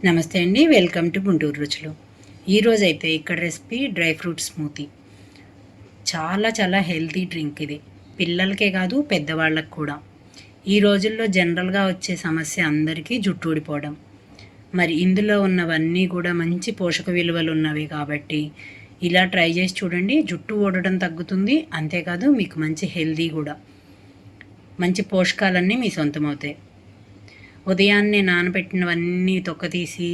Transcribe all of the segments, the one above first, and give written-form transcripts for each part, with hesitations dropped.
నమస్తే అండి, welcome to Guntur రుచులు. ఈరోజైతే ఇక్కడ రెసిపీ డ్రై ఫ్రూట్ స్మూతీ. చాలా చాలా హెల్తీ డ్రింక్ ఇది. పిల్లలకే కాదు, పెద్దవాళ్ళకు కూడా. ఈ రోజుల్లో జనరల్గా వచ్చే సమస్య అందరికీ జుట్టు ఊడిపోవడం. మరి ఇందులో ఉన్నవన్నీ కూడా మంచి పోషక విలువలు ఉన్నవి కాబట్టి ఇలా ట్రై చేసి చూడండి. జుట్టు ఊడటం తగ్గుతుంది, అంతేకాదు మీకు మంచి హెల్తీ కూడా. మంచి పోషకాలన్నీ మీ సొంతమవుతాయి. ఉదయాన్నే నానబెట్టినవన్నీ తొక్కతీసి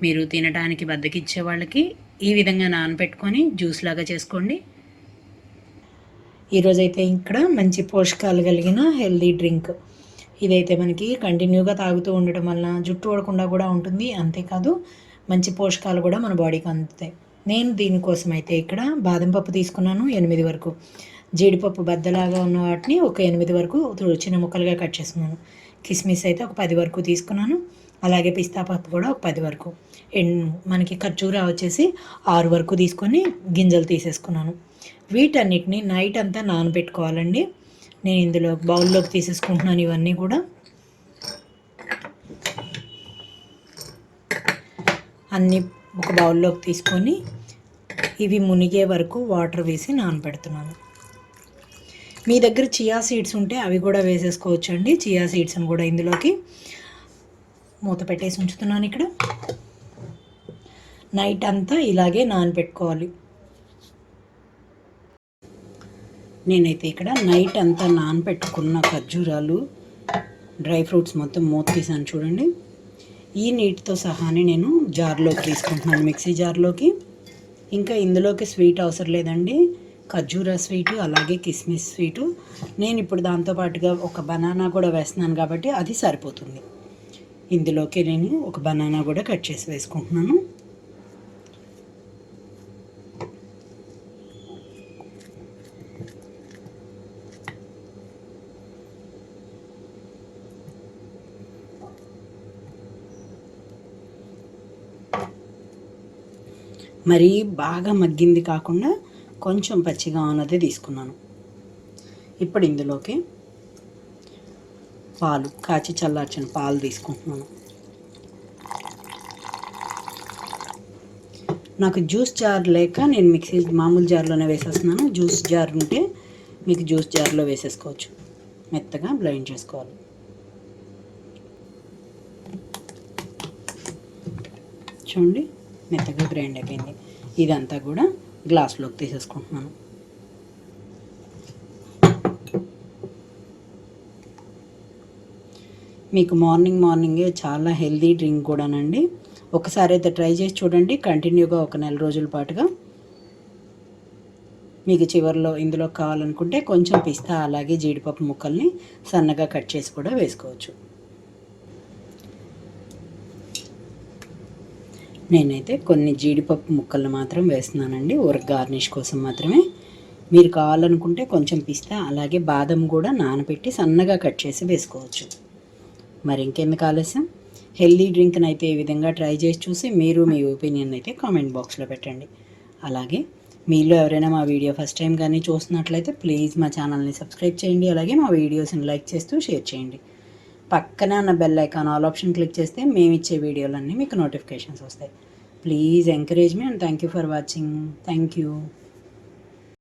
మీరు తినడానికి బద్దకిచ్చే వాళ్ళకి ఈ విధంగా నానబెట్టుకొని జ్యూస్ లాగా చేసుకోండి. ఈరోజైతే ఇక్కడ మంచి పోషకాలు కలిగిన హెల్దీ డ్రింక్ ఇదైతే మనకి కంటిన్యూగా తాగుతూ ఉండటం వలన జుట్టు ఊడకుండా కూడా ఉంటుంది, అంతేకాదు మంచి పోషకాలు కూడా మన బాడీకి అందుతాయి. నేను దీనికోసం అయితే ఇక్కడ బాదం పప్పు తీసుకున్నాను 8 వరకు, జీడిపప్పు బద్దలాగా ఉన్న వాటిని ఒక 8 వరకు చిన్న ముక్కలుగా కట్ చేసుకున్నాను. కిస్మిస్ అయితే ఒక 10 వరకు తీసుకున్నాను, అలాగే పిస్తా పప్పు కూడా ఒక 10 వరకు. మనకి ఖర్జూరా వచ్చేసి 6 వరకు తీసుకొని గింజలు తీసేసుకున్నాను. వీటన్నిటిని నైట్ అంతా నానబెట్టుకోవాలండి. నేను ఇందులో బౌల్లోకి తీసేసుకుంటున్నాను. ఇవన్నీ కూడా అన్నీ ఒక బౌల్లోకి తీసుకొని ఇవి మునిగే వరకు వాటర్ వేసి నానబెడుతున్నాను. మీ దగ్గర చియా సీడ్స్ ఉంటే అవి కూడా వేసేసుకోవచ్చు అండి. చియా సీడ్స్ని కూడా ఇందులోకి మూత పెట్టేసి ఉంచుతున్నాను. ఇక్కడ నైట్ అంతా ఇలాగే నానబెట్టుకోవాలి. నేనైతే ఇక్కడ నైట్ అంతా నానబెట్టుకున్న ఖర్జూరాలు డ్రై ఫ్రూట్స్ మొత్తం మూత తీసాను చూడండి. ఈ నీటితో సహానే నేను జార్లోకి తీసుకుంటున్నాను, మిక్సీ జార్లోకి. ఇంకా ఇందులోకి స్వీట్ అవసరం లేదండి, ఖర్జూరా స్వీటు అలాగే కిస్మిస్ స్వీటు. నేను ఇప్పుడు దాంతోపాటుగా ఒక బనానా కూడా వేస్తున్నాను కాబట్టి అది సరిపోతుంది. ఇందులోకి నేను ఒక బనానా కూడా కట్ చేసి వేసుకుంటున్నాను. మరీ బాగా మగ్గింది కాకుండా కొంచెం పచ్చిగా ఉన్నది తీసుకున్నాను. ఇప్పుడు ఇందులోకి పాలు, కాచి చల్లార్చిన పాలు తీసుకుంటున్నాను. నాకు జ్యూస్ జార్ లేక నేను మిక్సీ మామూలు జార్లోనే వేసేస్తున్నాను. జ్యూస్ జార్ ఉంటే మీకు జ్యూస్ జార్లో వేసేసుకోవచ్చు. మెత్తగా బ్లెండ్ చేసుకోవాలి. చూడండి, మెత్తగా గ్రైండ్ అయిపోయింది. ఇదంతా కూడా గ్లాస్లోకి తీసేసుకుంటున్నాను. మీకు మార్నింగే చాలా హెల్తీ డ్రింక్ కూడానండి. ఒకసారి అయితే ట్రై చేసి చూడండి, కంటిన్యూగా ఒక నెల రోజుల పాటుగా. మీకు చివరిలో ఇందులో కావాలనుకుంటే కొంచెం పిస్తా అలాగే జీడిపప్పు ముక్కల్ని సన్నగా కట్ చేసి కూడా వేసుకోవచ్చు. నేనైతే కొన్ని జీడిపప్పు ముక్కలు మాత్రం వేస్తున్నానండి, ఊరక గార్నిష్ కోసం మాత్రమే. మీరు కావాలనుకుంటే కొంచెం పిస్తా అలాగే బాదం కూడా నానబెట్టి సన్నగా కట్ చేసి వేసుకోవచ్చు. మరి ఇంకెందుకు ఆలస్యం, హెల్దీ డ్రింక్ని అయితే ఈ విధంగా ట్రై చేసి చూసి మీరు మీ ఒపీనియన్ అయితే కామెంట్ బాక్స్లో పెట్టండి. అలాగే మీలో ఎవరైనా మా వీడియో ఫస్ట్ టైం కానీ చూస్తున్నట్లయితే ప్లీజ్ మా ఛానల్ని సబ్స్క్రైబ్ చేయండి. అలాగే మా వీడియోస్ని లైక్ చేస్తూ షేర్ చేయండి. పక్కనే ఉన్న bell icon all option click చేస్తే మేము ఇచ్చే వీడియోలన్నీ మీకు నోటిఫికేషన్స్ వస్తాయి. Please encourage me and thank you for watching. Thank you.